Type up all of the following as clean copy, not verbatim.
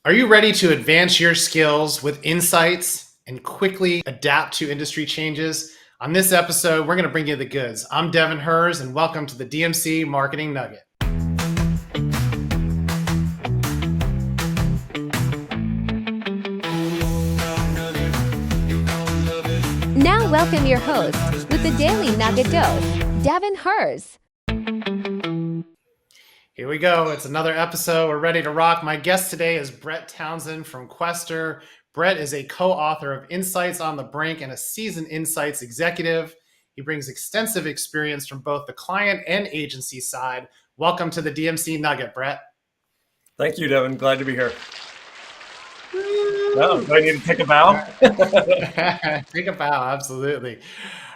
Are you ready to advance your skills with insights and quickly adapt to industry changes? On this episode, we're going to bring you the goods. I'm Devin Herz, and welcome to the DMC Marketing Nugget. Now welcome your host with the Daily Nugget Dose, Devin Herz. Here we go. It's another episode. We're ready to rock. My guest today is Brett Townsend from Quester. Brett is a co-author of Insights on the Brink and a seasoned insights executive. He brings extensive experience from both the client and agency side. Welcome to the DMC Nugget, Brett. Thank you, Devin. Glad to be here. Oh, do I need to take a bow? Take a bow, absolutely.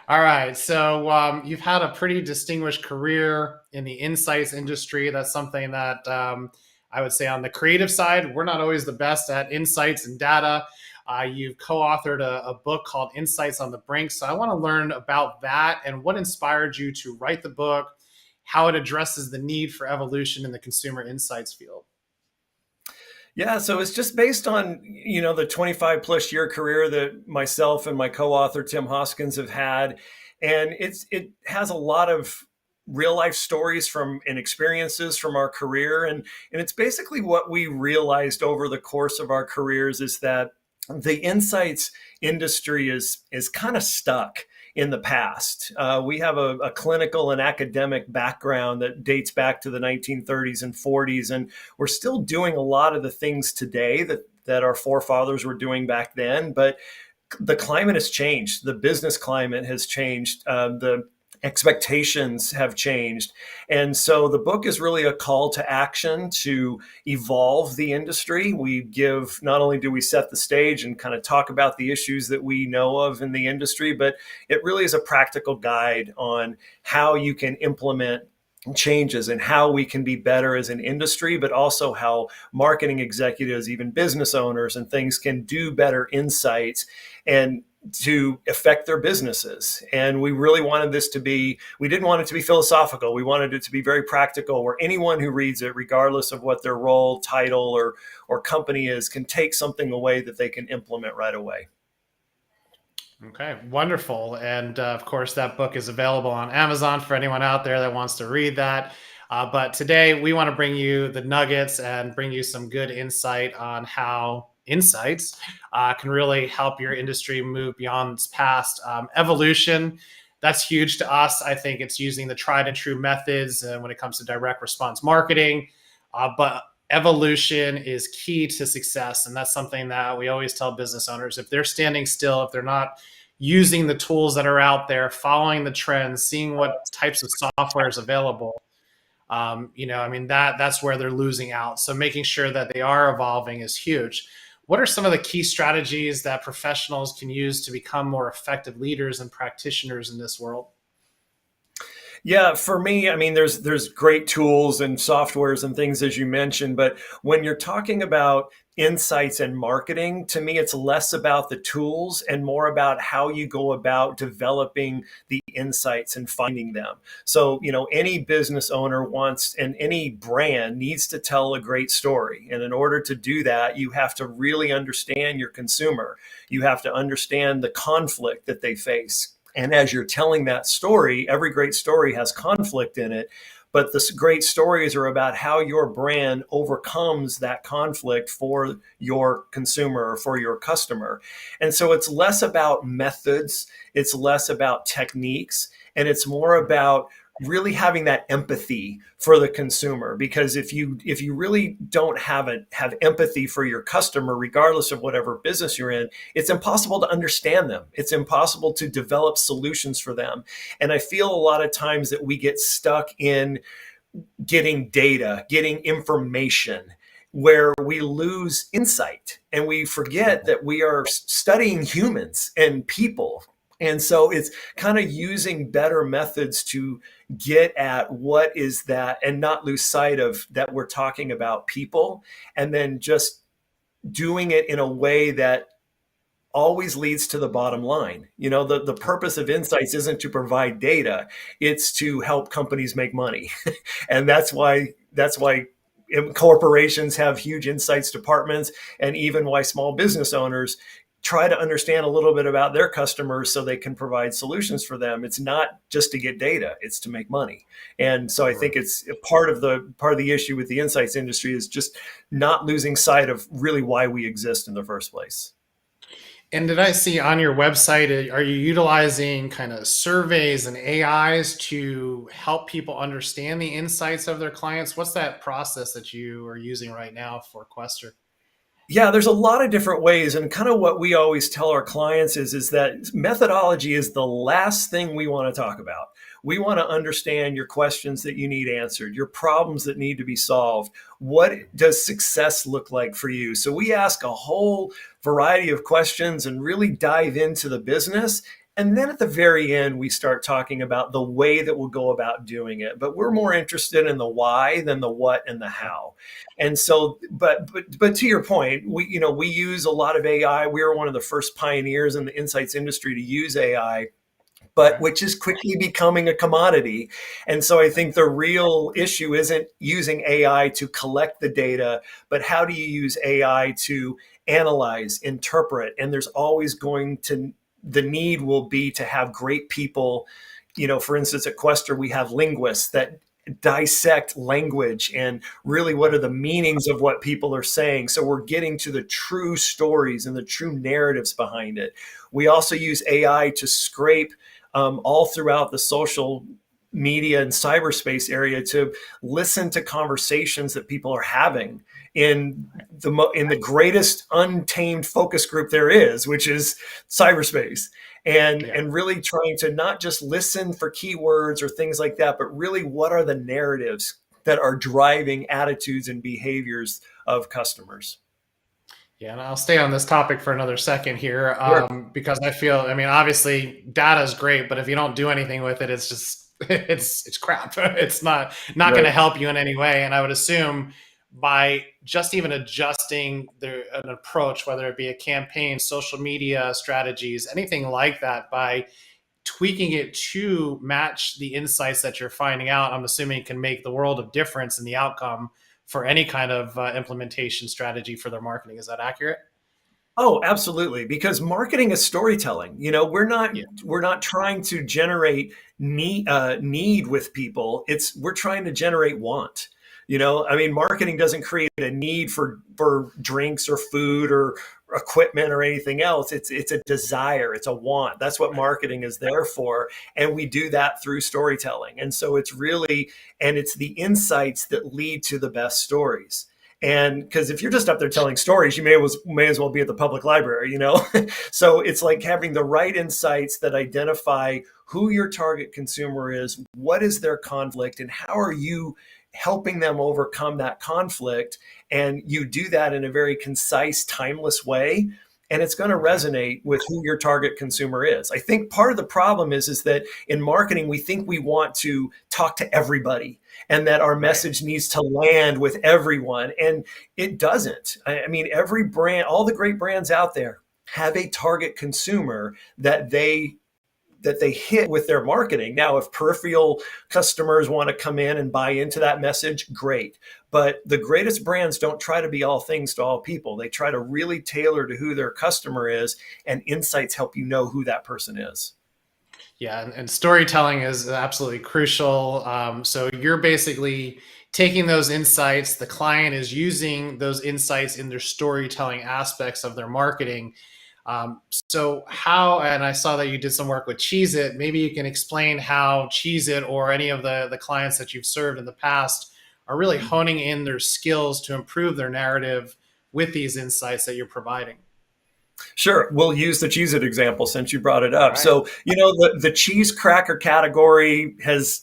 All right. So you've had a pretty distinguished career in the insights industry. That's something that I would say on the creative side, we're not always the best at insights and data. You've co-authored a book called Insights on the Brink. So I want to learn about that and what inspired you to write the book, how it addresses the need for evolution in the consumer insights field. Yeah, so it's just based on, the 25 plus year career that myself and my co-author Tim Hoskins have had. And it has a lot of real life stories and experiences from our career. And it's basically what we realized over the course of our careers is that the insights industry is kind of stuck in the past. We have a clinical and academic background that dates back to the 1930s and 40s, and we're still doing a lot of the things today that our forefathers were doing back then. But the climate has changed. The business climate has changed. The expectations have changed. And so the book is really a call to action to evolve the industry. Not only do we set the stage and kind of talk about the issues that we know of in the industry, but it really is a practical guide on how you can implement changes and how we can be better as an industry, but also how marketing executives, even business owners and things can do better insights and to affect their businesses. And we really wanted we didn't want it to be philosophical. We wanted it to be very practical, where anyone who reads it, regardless of what their role, title, or company is, can take something away that they can implement right away. Okay, wonderful. And of course, that book is available on Amazon for anyone out there that wants to read that. But today we want to bring you the nuggets and bring you some good insight on how insights can really help your industry move beyond its past. Evolution, that's huge to us. I think it's using the tried and true methods when it comes to direct response marketing. But evolution is key to success. And that's something that we always tell business owners. If they're standing still, if they're not using the tools that are out there, following the trends, seeing what types of software is available, that's where they're losing out. So making sure that they are evolving is huge. What are some of the key strategies that professionals can use to become more effective leaders and practitioners in this world? Yeah, for me, there's great tools and softwares and things, as you mentioned, but when you're talking about insights and marketing, to me, it's less about the tools and more about how you go about developing the insights and finding them. So, any business owner wants, and any brand needs to tell a great story. And in order to do that, you have to really understand your consumer. You have to understand the conflict that they face. And as you're telling that story, every great story has conflict in it, but the great stories are about how your brand overcomes that conflict for your consumer or for your customer. And so it's less about methods, it's less about techniques, and it's more about really having that empathy for the consumer. Because if you really don't have empathy for your customer, regardless of whatever business you're in, it's impossible to understand them. It's impossible to develop solutions for them. And I feel a lot of times that we get stuck in getting data, getting information, where we lose insight and we forget that we are studying humans and people. And so it's kind of using better methods to get at what is that and not lose sight of that we're talking about people, and then just doing it in a way that always leads to the bottom line. The purpose of insights isn't to provide data, it's to help companies make money. And that's why corporations have huge insights departments, and even why small business owners try to understand a little bit about their customers so they can provide solutions for them. It's not just to get data, it's to make money. And so I think it's part of the issue with the insights industry is just not losing sight of really why we exist in the first place. And did I see on your website, are you utilizing kind of surveys and AIs to help people understand the insights of their clients? What's that process that you are using right now for Quester? Yeah, there's a lot of different ways. And kind of what we always tell our clients is that methodology is the last thing we want to talk about. We want to understand your questions that you need answered, your problems that need to be solved. What does success look like for you? So we ask a whole variety of questions and really dive into the business. And then at the very end, we start talking about the way that we'll go about doing it. But we're more interested in the why than the what and the how. And so, but to your point, we use a lot of AI. We were one of the first pioneers in the insights industry to use AI, but which is quickly becoming a commodity. And so I think the real issue isn't using AI to collect the data, but how do you use AI to analyze, interpret? And there's always the need will be to have great people. For instance, at Quester, we have linguists that dissect language and really what are the meanings of what people are saying. So we're getting to the true stories and the true narratives behind it. We also use AI to scrape all throughout the social media and cyberspace area to listen to conversations that people are having in the greatest untamed focus group there is, which is cyberspace. And really trying to not just listen for keywords or things like that, but really what are the narratives that are driving attitudes and behaviors of customers. Yeah, and I'll stay on this topic for another second here because I feel, obviously data is great, but if you don't do anything with it, it's just, it's crap. It's not going to help you in any way. And I would assume by just even adjusting an approach, whether it be a campaign, social media strategies, anything like that, by tweaking it to match the insights that you're finding out, I'm assuming it can make the world of difference in the outcome for any kind of implementation strategy for their marketing. Is that accurate? Oh, absolutely. Because marketing is storytelling. We're not trying to generate need with people. We're trying to generate want. Marketing doesn't create a need for drinks or food or equipment or anything else. It's a desire. It's a want. That's what marketing is there for. And we do that through storytelling. And so it's the insights that lead to the best stories. And because if you're just up there telling stories, you may as well be at the public library, So it's like having the right insights that identify who your target consumer is, what is their conflict, and how are you helping them overcome that conflict. And you do that in a very concise, timeless way. And it's going to resonate with who your target consumer is. I think part of the problem is that in marketing, we think we want to talk to everybody and that our message needs to land with everyone. And it doesn't. Every brand, all the great brands out there have a target consumer that they hit with their marketing. Now, if peripheral customers want to come in and buy into that message, great. But the greatest brands don't try to be all things to all people. They try to really tailor to who their customer is, and insights help you know who that person is. Yeah, and storytelling is absolutely crucial. So you're basically taking those insights, the client is using those insights in their storytelling aspects of their marketing. So how, and I saw that you did some work with Cheez-It, maybe you can explain how Cheez-It or any of the clients that you've served in the past are really honing in their skills to improve their narrative with these insights that you're providing. Sure. We'll use the Cheez-It example since you brought it up. Right. So, the cheese cracker category is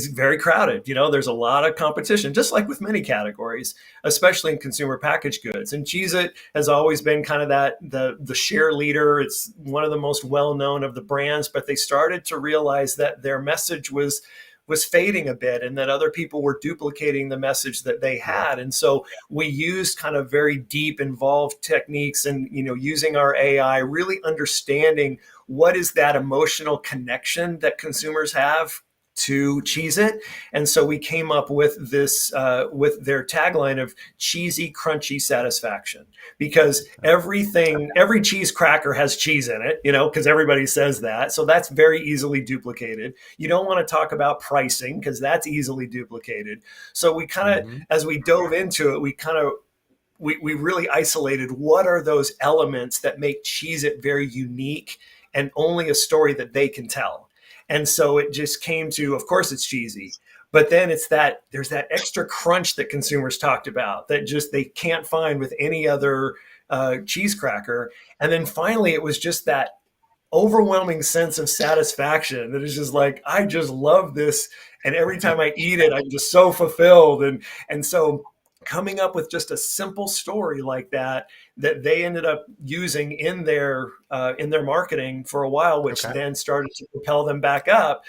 very crowded. There's a lot of competition, just like with many categories, especially in consumer packaged goods. And Cheez-It has always been kind of the share leader. It's one of the most well-known of the brands, but they started to realize that their message was fading a bit and that other people were duplicating the message that they had. And so we used kind of very deep, involved techniques and, using our AI, really understanding what is that emotional connection that consumers have to Cheez-It. And so we came up with this, with their tagline of cheesy, crunchy satisfaction, because every cheese cracker has cheese in it, because everybody says that. So that's very easily duplicated. You don't want to talk about pricing because that's easily duplicated. So we kind of, as we dove into it, we really isolated what are those elements that make Cheez-It very unique and only a story that they can tell. And so it just came to, of course, it's cheesy, but then there's that extra crunch that consumers talked about that just they can't find with any other cheese cracker. And then finally, it was just that overwhelming sense of satisfaction that is just like, I just love this. And every time I eat it, I'm just so fulfilled. And so coming up with just a simple story like that they ended up using in their marketing for a while, which then started to propel them back up,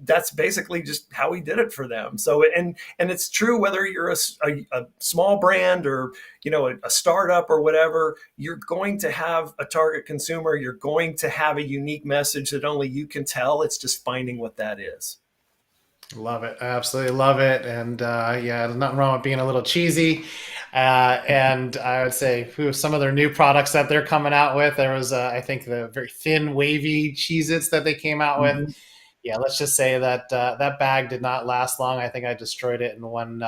that's basically just how we did it for them. So and it's true whether you're a small brand or a startup or whatever, you're going to have a target consumer, you're going to have a unique message that only you can tell. It's just finding what that is. Love it. I absolutely love it. And there's nothing wrong with being a little cheesy. And I would say some of their new products that they're coming out with, there was, I think, the very thin, wavy Cheez-Its that they came out with. Yeah, let's just say that that bag did not last long. I think I destroyed it in one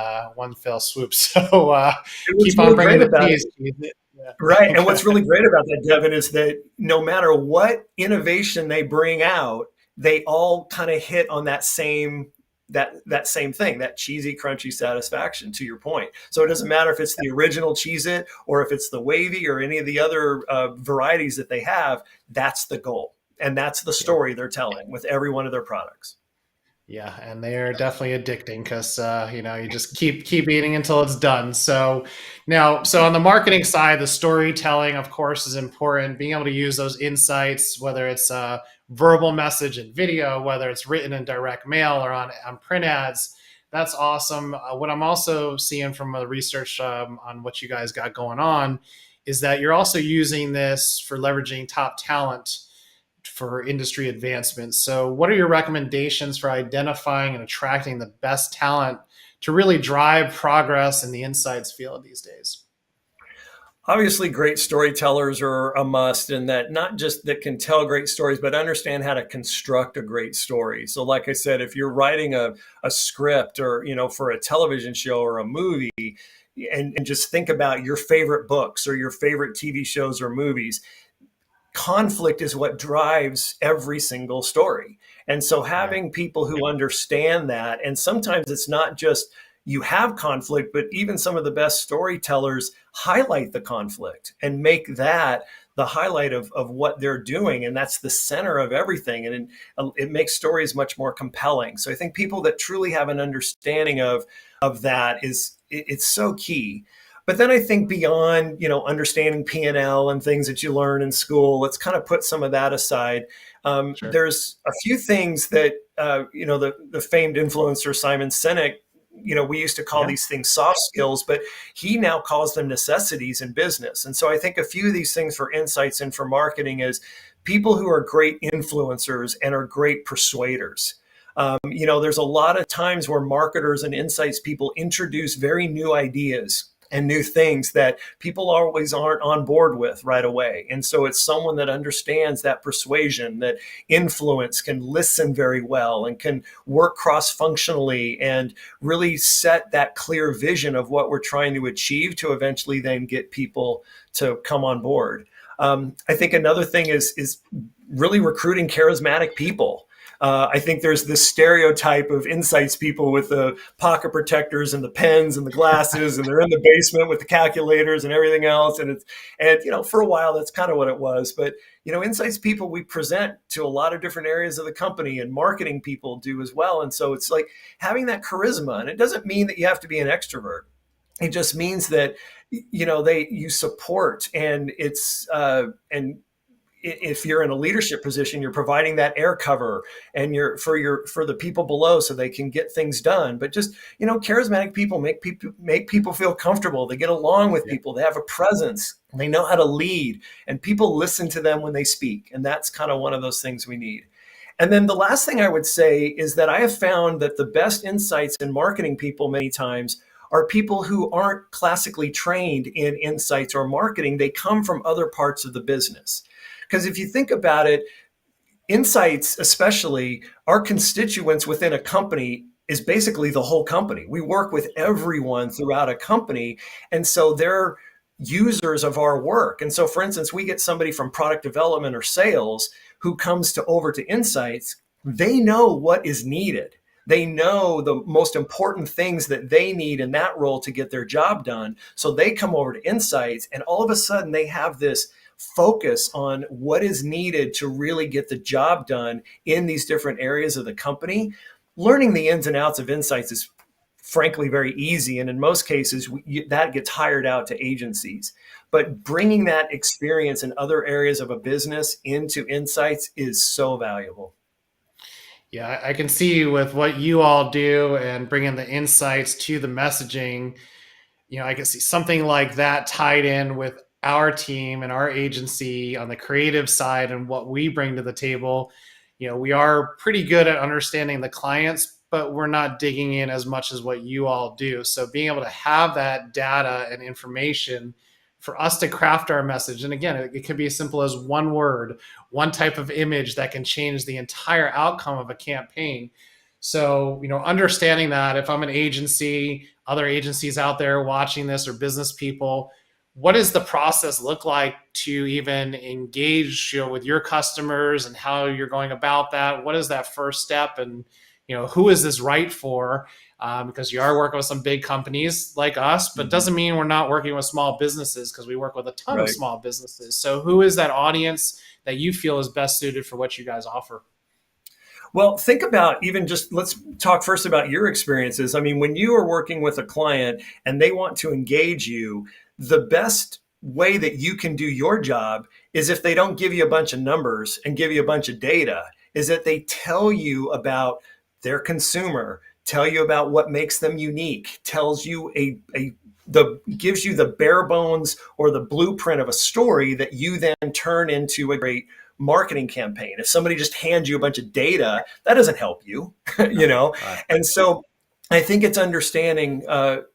fell swoop. So keep on bringing the cheese. Yeah. Right. And what's really great about that, Devin, is that no matter what innovation they bring out, they all kind of hit on that same thing, that cheesy, crunchy satisfaction, to your point. So it doesn't matter if it's the original Cheez-It or if it's the wavy or any of the other varieties that they have, that's the goal. And that's the story they're telling with every one of their products. Yeah, and they are definitely addicting because you just keep eating until it's done. So on the marketing side, the storytelling, of course, is important. Being able to use those insights, whether it's a verbal message and video, whether it's written in direct mail or on print ads, that's awesome. What I'm also seeing from the research on what you guys got going on is that you're also using this for leveraging top talent for industry advancement. So what are your recommendations for identifying and attracting the best talent to really drive progress in the insights field these days? Obviously, great storytellers are a must, and that not just that can tell great stories, but understand how to construct a great story. So like I said, if you're writing a script or, for a television show or a movie, and just think about your favorite books or your favorite TV shows or movies, conflict is what drives every single story. And so having people who understand that, and sometimes it's not just you have conflict, but even some of the best storytellers highlight the conflict and make that the highlight of what they're doing. And that's the center of everything. And it makes stories much more compelling. So I think people that truly have an understanding of that it's so key. But then I think beyond, understanding P&L and things that you learn in school, let's kind of put some of that aside. Sure. There's a few things that, the famed influencer Simon Sinek, we used to call these things soft skills, but he now calls them necessities in business. And so I think a few of these things for insights and for marketing is people who are great influencers and are great persuaders. There's a lot of times where marketers and insights people introduce very new ideas and new things that people always aren't on board with right away. And so it's someone that understands that persuasion, that influence, can listen very well and can work cross-functionally and really set that clear vision of what we're trying to achieve to eventually then get people to come on board. I think another thing is really recruiting charismatic people. I think there's this stereotype of insights people with the pocket protectors and the pens and the glasses, and they're in the basement with the calculators and everything else. And for a while, that's kind of what it was. But, insights people we present to a lot of different areas of the company, and marketing people do as well. And so it's like having that charisma. And it doesn't mean that you have to be an extrovert. It just means that, you support, and if you're in a leadership position, you're providing that air cover and for the people below so they can get things done. But just, charismatic people make people feel comfortable. They get along with people. They have a presence. They know how to lead, and people listen to them when they speak. And that's kind of one of those things we need. And then the last thing I would say is that I have found that the best insights and marketing people many times are people who aren't classically trained in insights or marketing. They come from other parts of the business. Because if you think about it, insights, especially our constituents within a company, is basically the whole company. We work with everyone throughout a company. And so they're users of our work. And so, for instance, we get somebody from product development or sales who comes to over to insights. They know what is needed. They know the most important things that they need in that role to get their job done. So they come over to insights, and all of a sudden they have this focus on what is needed to really get the job done in these different areas of the company. Learning the ins and outs of insights is frankly very easy. And in most cases, that gets hired out to agencies. But bringing that experience in other areas of a business into insights is so valuable. Yeah, I can see with what you all do and bringing the insights to the messaging, I can see something like that tied in with our team and our agency on the creative side and what we bring to the table. We are pretty good at understanding the clients, but we're not digging in as much as what you all do. So being able to have that data and information for us to craft our message. And again, it could be as simple as one word, one type of image that can change the entire outcome of a campaign. So, understanding that if I'm an agency, other agencies out there watching this or business people, what does the process look like to even engage, with your customers and how you're going about that? What is that first step? And, who is this right for? Because you are working with some big companies like us, but doesn't mean we're not working with small businesses, because we work with a ton of small businesses. So who is that audience that you feel is best suited for what you guys offer? Well, think about let's talk first about your experiences. I mean, when you are working with a client and they want to engage you, the best way that you can do your job is if they don't give you a bunch of numbers and give you a bunch of data, is that they tell you about their consumer, tell you about what makes them unique, tells you gives you the bare bones or the blueprint of a story that you then turn into a great marketing campaign. If somebody just hands you a bunch of data, that doesn't help you, And so I think it's understanding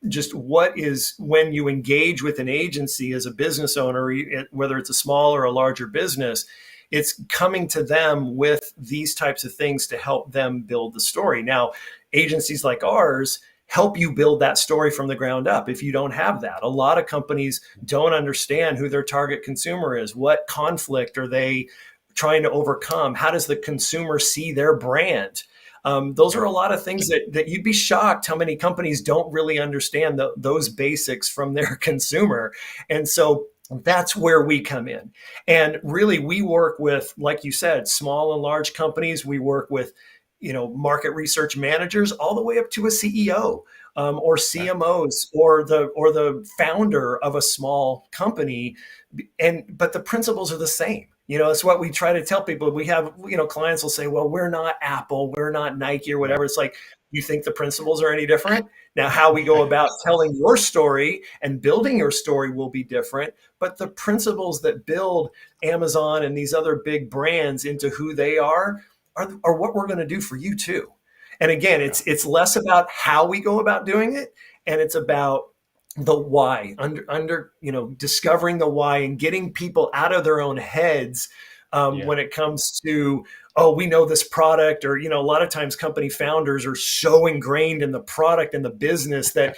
just what is, when you engage with an agency as a business owner, whether it's a small or a larger business, it's coming to them with these types of things to help them build the story. Now, agencies like ours help you build that story from the ground up if you don't have that. A lot of companies don't understand who their target consumer is. What conflict are they trying to overcome? How does the consumer see their brand? Those are a lot of things that you'd be shocked how many companies don't really understand those basics from their consumer. And so that's where we come in. And really, we work with, like you said, small and large companies. We work with, market research managers all the way up to a CEO or CMOs or the founder of a small company. But the principles are the same. It's what we try to tell people. We have, clients will say, well, we're not Apple, we're not Nike or whatever. It's like, you think the principles are any different? Now, how we go about telling your story and building your story will be different, but the principles that build Amazon and these other big brands into who they are what we're going to do for you too. And again, it's less about how we go about doing it, and it's about the why, discovering the why and getting people out of their own heads when it comes to, we know this product, or, a lot of times company founders are so ingrained in the product and the business that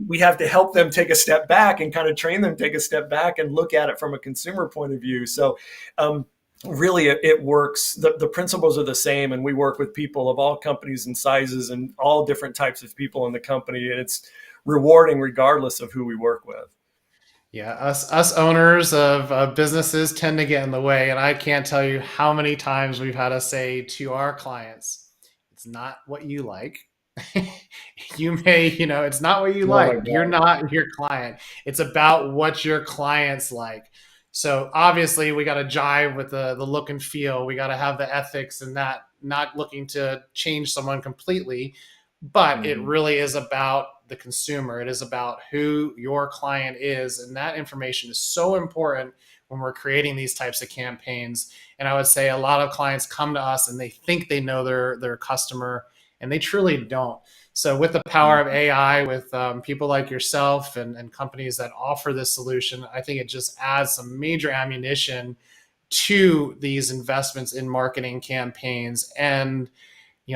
we have to help them take a step back and kind of train them, take a step back and look at it from a consumer point of view. So really it works. The principles are the same, and we work with people of all companies and sizes and all different types of people in the company. And it's rewarding regardless of who we work with. Yeah, us owners of businesses tend to get in the way, and I can't tell you how many times we've had to say to our clients, "It's not what you like." You may, it's not what you like. You're not your client. It's about what your clients like. So obviously, we got to jive with the look and feel. We got to have the ethics, and that not looking to change someone completely, but it really is about the consumer. It is about who your client is. And that information is so important when we're creating these types of campaigns. And I would say a lot of clients come to us and they think they know their customer, and they truly don't. So with the power of AI, with people like yourself and companies that offer this solution, I think it just adds some major ammunition to these investments in marketing campaigns. And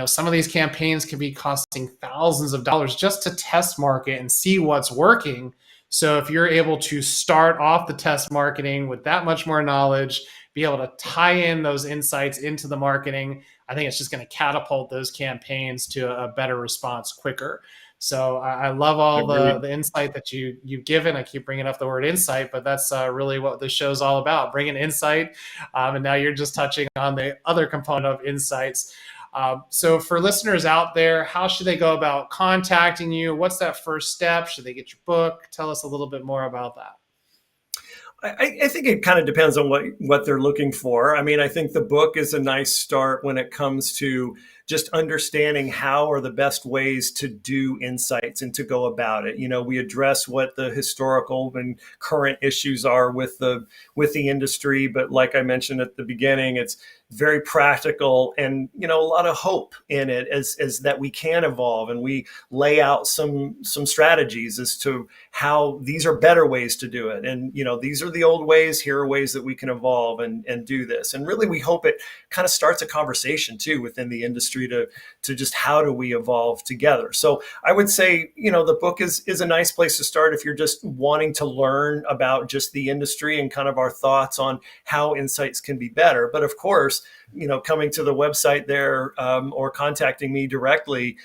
some of these campaigns can be costing thousands of dollars just to test market and see what's working. So if you're able to start off the test marketing with that much more knowledge, be able to tie in those insights into the marketing, I think it's just going to catapult those campaigns to a better response quicker. So I love all the insight that you've given. I keep bringing up the word insight, but that's really what this show's all about, bringing insight. And now you're just touching on the other component of insights. So for listeners out there, how should they go about contacting you? What's that first step? Should they get your book? Tell us a little bit more about that. I think it kind of depends on what they're looking for. I mean, I think the book is a nice start when it comes to just understanding how are the best ways to do insights and to go about it. We address what the historical and current issues are with the industry, but like I mentioned at the beginning, it's very practical and a lot of hope in it as that we can evolve, and we lay out some strategies as to how these are better ways to do it. And these are the old ways, here are ways that we can evolve and do this. And really we hope it kind of starts a conversation too within the industry to just how do we evolve together. So I would say the book is a nice place to start if you're just wanting to learn about just the industry and kind of our thoughts on how insights can be better. But of course, coming to the website there or contacting me directly,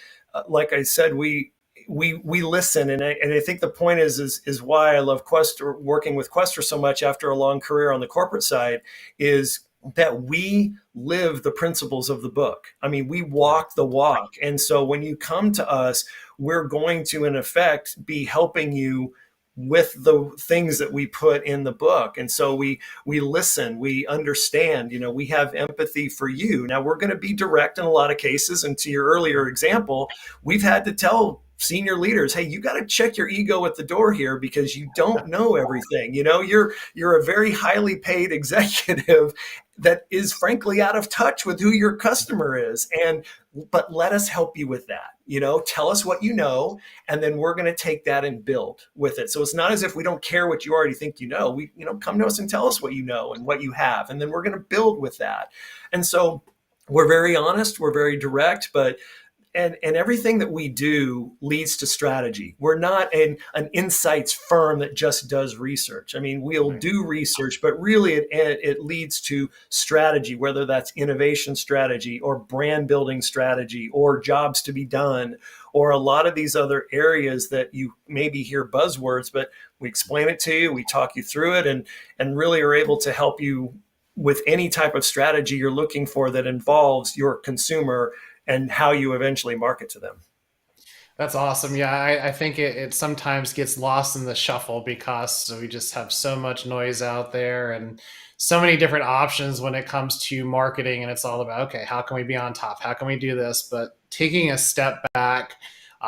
like I said, we listen, and I think the point is why I love Questor, working with Questor so much after a long career on the corporate side, is that we live the principles of the book. I mean, we walk the walk, and so when you come to us, we're going to, in effect, be helping you with the things that we put in the book. And so we listen, we understand, we have empathy for you. Now we're going to be direct in a lot of cases. And to your earlier example, we've had to tell senior leaders, hey, you got to check your ego at the door here because you don't know everything. You're a very highly paid executive that is frankly out of touch with who your customer is. But let us help you with that. Tell us what you know, and then we're going to take that and build with it. So it's not as if we don't care what you already think we, come to us and tell us what you know and what you have, and then we're going to build with that. And so we're very honest, we're very direct, but and everything that we do leads to strategy. We're not an insights firm that just does research. I mean, we'll do research, but really it leads to strategy, whether that's innovation strategy or brand building strategy or jobs to be done, or a lot of these other areas that you maybe hear buzzwords, but we explain it to you, we talk you through it, and really are able to help you with any type of strategy you're looking for that involves your consumer and how you eventually market to them. That's awesome. Yeah, I think it sometimes gets lost in the shuffle because we just have so much noise out there and so many different options when it comes to marketing. And it's all about, okay, how can we be on top? How can we do this? But taking a step back,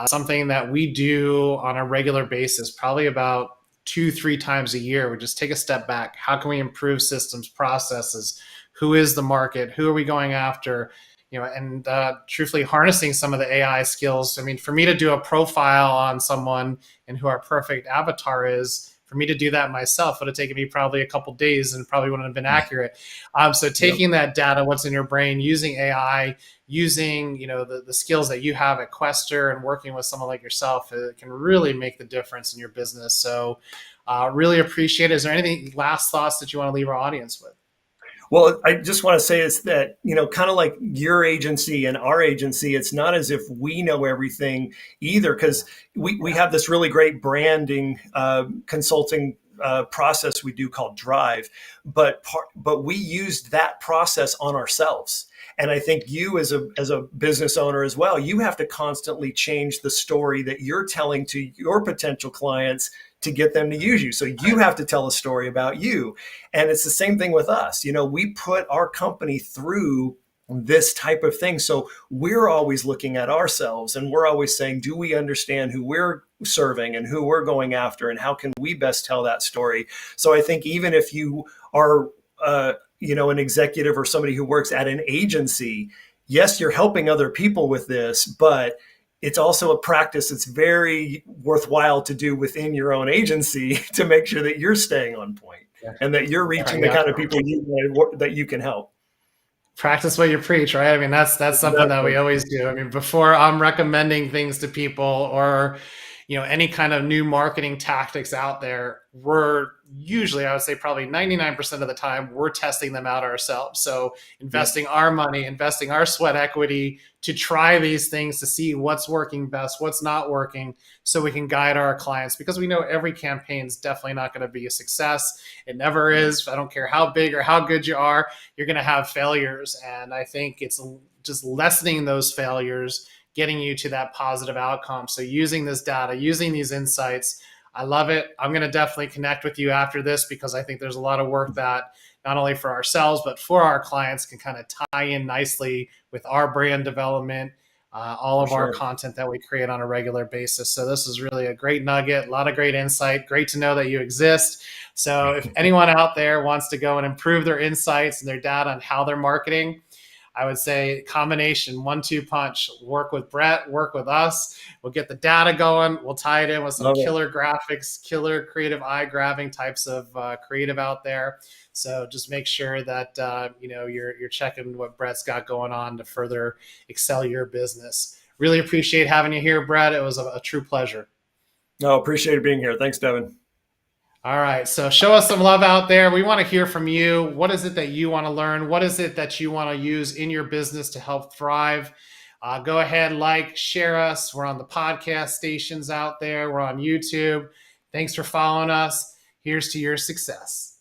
something that we do on a regular basis, probably about 2-3 times a year, we just take a step back. How can we improve systems, processes? Who is the market? Who are we going after? And truthfully harnessing some of the AI skills. I mean, for me to do a profile on someone and who our perfect avatar is, for me to do that myself would have taken me probably a couple days and probably wouldn't have been accurate. So taking that data, what's in your brain, using AI, using the skills that you have at Questor and working with someone like yourself, it can really make the difference in your business. So really appreciate it. Is there anything last thoughts that you want to leave our audience with? Well, I just want to say is that, kind of like your agency and our agency, it's not as if we know everything either, because we have this really great branding consulting process we do called Drive, but we used that process on ourselves. And I think you as a business owner as well, you have to constantly change the story that you're telling to your potential clients to get them to use you. So you have to tell a story about you. And it's the same thing with us. We put our company through this type of thing. So we're always looking at ourselves and we're always saying, do we understand who we're serving and who we're going after and how can we best tell that story? So I think even if you are, an executive or somebody who works at an agency, yes, you're helping other people with this, but it's also a practice that's very worthwhile to do within your own agency to make sure that you're staying on point and that you're reaching the kind of people that you can help. Practice what you preach, right? I mean, that's something that we always do. I mean, before I'm recommending things to people or, any kind of new marketing tactics out there, we're usually, I would say probably 99% of the time, we're testing them out ourselves. So investing our money, investing our sweat equity to try these things to see what's working best, what's not working, so we can guide our clients, because we know every campaign is definitely not going to be a success. It never is. I don't care how big or how good you are, you're going to have failures. And I think it's just lessening those failures, getting you to that positive outcome. So using this data, using these insights, I love it. I'm going to definitely connect with you after this, because I think there's a lot of work that not only for ourselves, but for our clients can kind of tie in nicely with our brand development, all of our content that we create on a regular basis. So this is really a great nugget, a lot of great insight. Great to know that you exist. So if anyone out there wants to go and improve their insights and their data on how they're marketing, I would say combination, 1-2 punch. Work with Brett, work with us. We'll get the data going. We'll tie it in with some killer graphics, killer creative eye-grabbing types of creative out there. So just make sure that you're checking what Brett's got going on to further excel your business. Really appreciate having you here, Brett. It was a true pleasure. No, appreciate being here. Thanks, Devin. All right. So show us some love out there. We want to hear from you. What is it that you want to learn? What is it that you want to use in your business to help thrive? Go ahead, share us. We're on the podcast stations out there. We're on YouTube. Thanks for following us. Here's to your success.